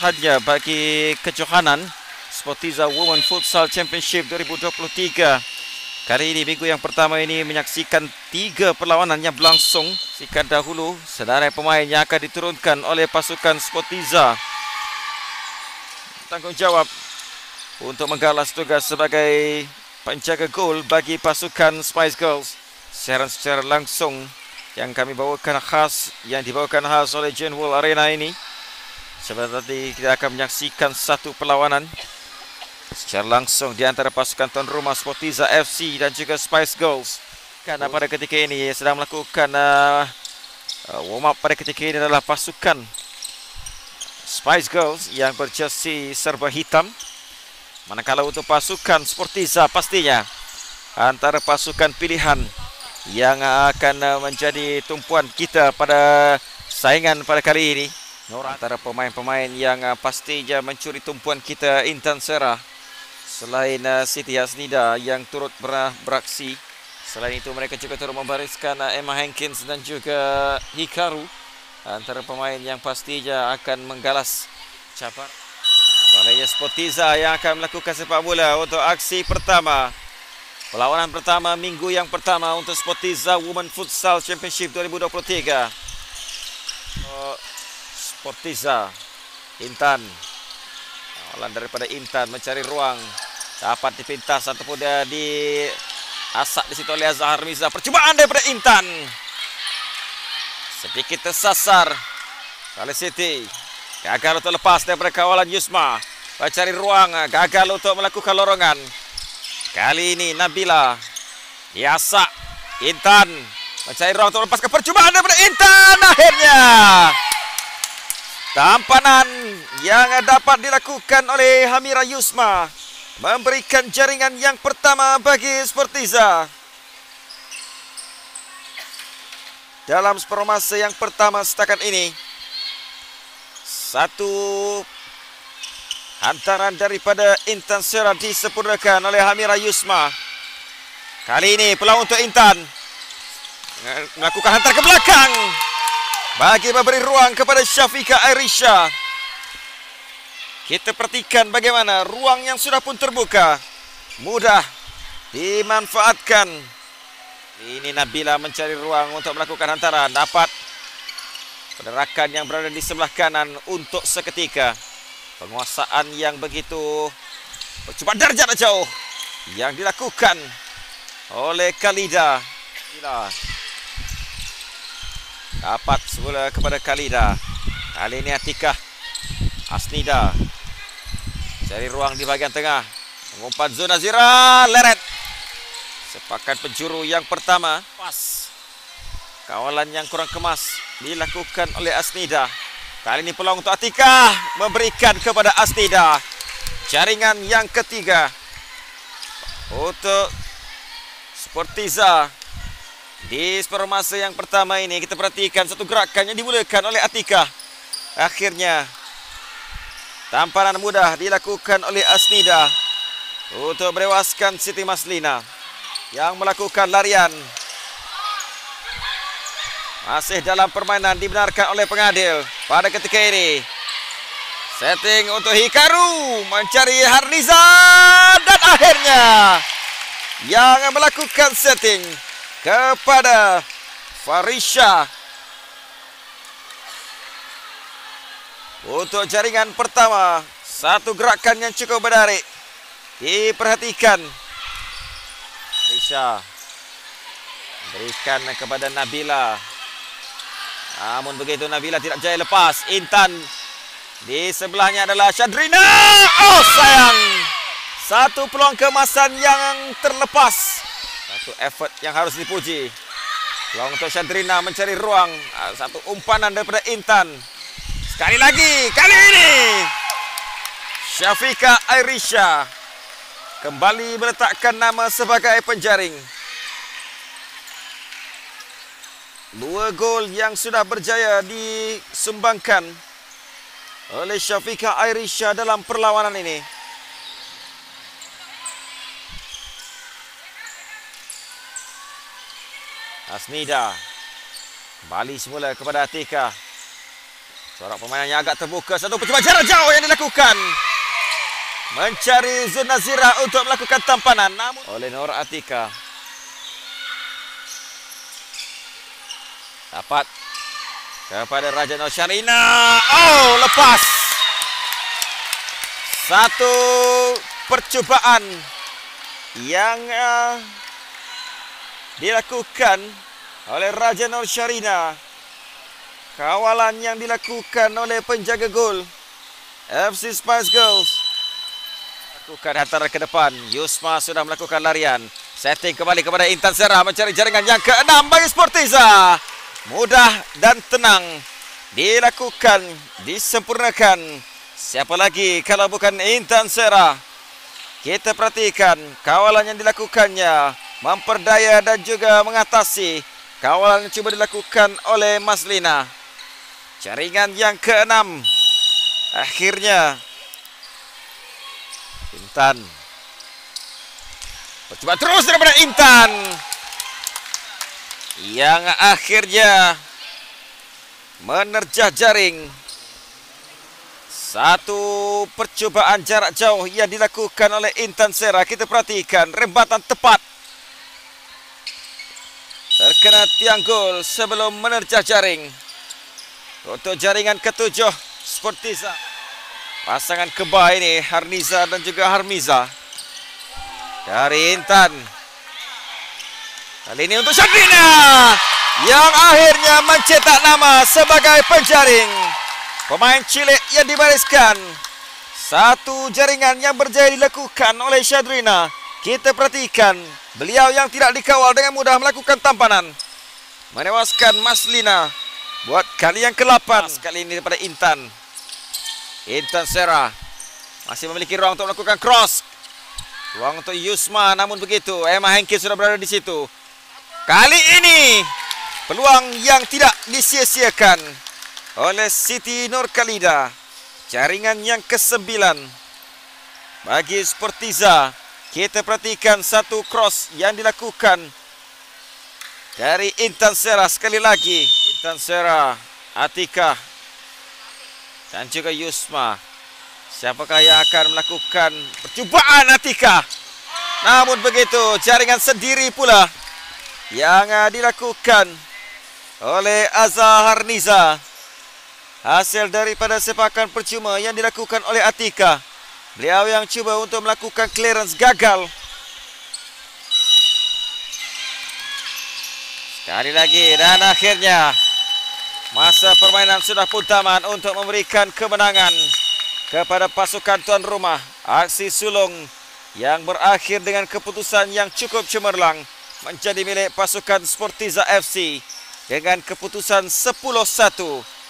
Hadiah bagi kejohanan Sportiza Women Futsal Championship 2023. Kali ini minggu yang pertama ini menyaksikan 3 perlawanan yang berlangsung. Sikat dahulu senarai pemain yang akan diturunkan oleh pasukan Sportiza. Tanggungjawab untuk menggalas tugas sebagai penjaga gol bagi pasukan Spice Girls. Siaran secara langsung yang kami bawakan yang dibawakan khas oleh Jane World Arena ini. Sebentar tadi kita akan menyaksikan satu perlawanan secara langsung di antara pasukan tuan rumah Sportiza FC dan juga Spice Girls. Karena pada ketika ini sedang melakukan warm up pada ketika ini adalah pasukan Spice Girls yang berjersey serba hitam. Manakala untuk pasukan Sportiza pastinya antara pasukan pilihan yang akan menjadi tumpuan kita pada saingan pada kali ini. Antara pemain-pemain yang pastinya mencuri tumpuan kita, Intan Sera. Selain Siti Hasnida yang turut beraksi. Selain itu mereka juga turut membariskan Emma Hankins dan juga Hikaru. Antara pemain yang pastinya akan menggalas cabar. Balai Sportiza yang akan melakukan sepak bola untuk aksi pertama. Perlawanan pertama minggu yang pertama untuk Sportiza Women Futsal Championship 2023. Sportiza, Intan. Awalan daripada Intan mencari ruang. Dapat dipintas ataupun dia diasak di situ oleh Azhar Miza. Percubaan daripada Intan. Sedikit tersasar. Kali Siti. Gagal untuk lepas daripada kawalan Yusma. Mencari ruang. Gagal untuk melakukan lorongan. Kali ini Nabila. Diasak. Intan. Mencari ruang untuk lepaskan percubaan daripada Intan. Akhirnya. Tampanan yang dapat dilakukan oleh Hamira Yusma memberikan jaringan yang pertama bagi Sportiza. Dalam separuh masa yang pertama setakat ini, satu hantaran daripada Intan Sera disempurnakan oleh Hamira Yusma. Kali ini peluang untuk Intan melakukan hantar ke belakang bagi memberi ruang kepada Syafika Airisha. Kita perhatikan bagaimana ruang yang sudah pun terbuka mudah dimanfaatkan. Ini Nabila mencari ruang untuk melakukan hantaran. Dapat penerakan yang berada di sebelah kanan untuk seketika. Penguasaan yang begitu bercuba dari jarak jauh yang dilakukan oleh Khalida. Dapat semula kepada Khalida. Kali ini Atikah Hasnida. Cari ruang di bahagian tengah. Mengumpat zona Zira. Leret. Sepakan penjuru yang pertama. Pas. Kawalan yang kurang kemas dilakukan oleh Hasnida. Kali ini peluang untuk Atikah. Memberikan kepada Hasnida. Jaringan yang ketiga. Untuk Sportiza. Di separuh masa yang pertama ini kita perhatikan satu gerakan yang dimulakan oleh Atikah. Akhirnya tamparan mudah dilakukan oleh Hasnida untuk merewaskan Siti Maslina yang melakukan larian. Masih dalam permainan dibenarkan oleh pengadil pada ketika ini. Setting untuk Hikaru mencari Harniza dan akhirnya yang melakukan setting kepada Farisha untuk jaringan pertama. Satu gerakan yang cukup menarik diperhatikan. Farisha berikan kepada Nabila. Namun begitu Nabila tidak jaya lepas. Intan di sebelahnya adalah Syadrina. Oh sayang. Satu peluang keemasan yang terlepas. Satu effort yang harus dipuji. Peluang untuk Syadrina mencari ruang. Satu umpanan daripada Intan. Sekali lagi. Kali ini Syafika Airisha kembali meletakkan nama sebagai penjaring. 2 gol yang sudah berjaya disumbangkan oleh Syafiqah Airisha dalam perlawanan ini. Asnida kembali semula kepada Atika. Seorang pemain yang agak terbuka. Satu percubaan jarak jauh yang dilakukan. Mencari zona Zira untuk melakukan tampanan. Namun oleh Nur Atika. Dapat kepada Raja Nur Syarina. Oh, lepas. Satu percubaan yang dilakukan oleh Raja Nur Syarina. Kawalan yang dilakukan oleh penjaga gol FC Spice Girls. Lakukan hantaran ke depan. Yusma sudah melakukan larian. Setting kembali kepada Intan Sera mencari jaringan yang ke-6 bagi Sportiza. Mudah dan tenang dilakukan, disempurnakan. Siapa lagi kalau bukan Intan Sera? Kita perhatikan kawalan yang dilakukannya, memperdaya dan juga mengatasi kawalan yang cuba dilakukan oleh Maslina. Jaringan yang ke-6. Akhirnya Intan. Percobaan terus daripada Intan. Yang akhirnya menerjah jaring. Satu percobaan jarak jauh yang dilakukan oleh Intan Sera. Kita perhatikan rembatan tepat. Terkena tiang gol sebelum menerjah jaring. Untuk jaringan ke-7 Sportiza. Pasangan kembar ini Harniza dan juga Harmiza. Dari Intan. Kali ini untuk Syadrina. Yang akhirnya mencetak nama sebagai penjaring. Pemain cilik yang dibariskan. Satu jaringan yang berjaya dilakukan oleh Syadrina. Kita perhatikan. Beliau yang tidak dikawal dengan mudah melakukan tampanan. Menewaskan Maslina. Buat kali yang ke-8. Kali ini daripada Intan. Intan Sera. Masih memiliki ruang untuk melakukan cross. Ruang untuk Yusma. Namun begitu. Emma Henki sudah berada di situ. Kali ini. Peluang yang tidak disia-siakan. Oleh Siti Nurkhalida. Jaringan yang ke-9. Bagi Sportiza. Kita perhatikan satu cross yang dilakukan. Dari Intan Sera sekali lagi. Intan Sera, Atika dan juga Yusma. Siapakah yang akan melakukan percubaan Atika? Namun begitu, jaringan sendiri pula yang dilakukan oleh Azhar Harniza. Hasil daripada sepakan percuma yang dilakukan oleh Atika. Beliau yang cuba untuk melakukan clearance gagal. Sekali lagi dan akhirnya masa permainan sudah pun tamat untuk memberikan kemenangan kepada pasukan tuan rumah. Aksi sulung yang berakhir dengan keputusan yang cukup cemerlang menjadi milik pasukan Sportiza FC dengan keputusan 10-1.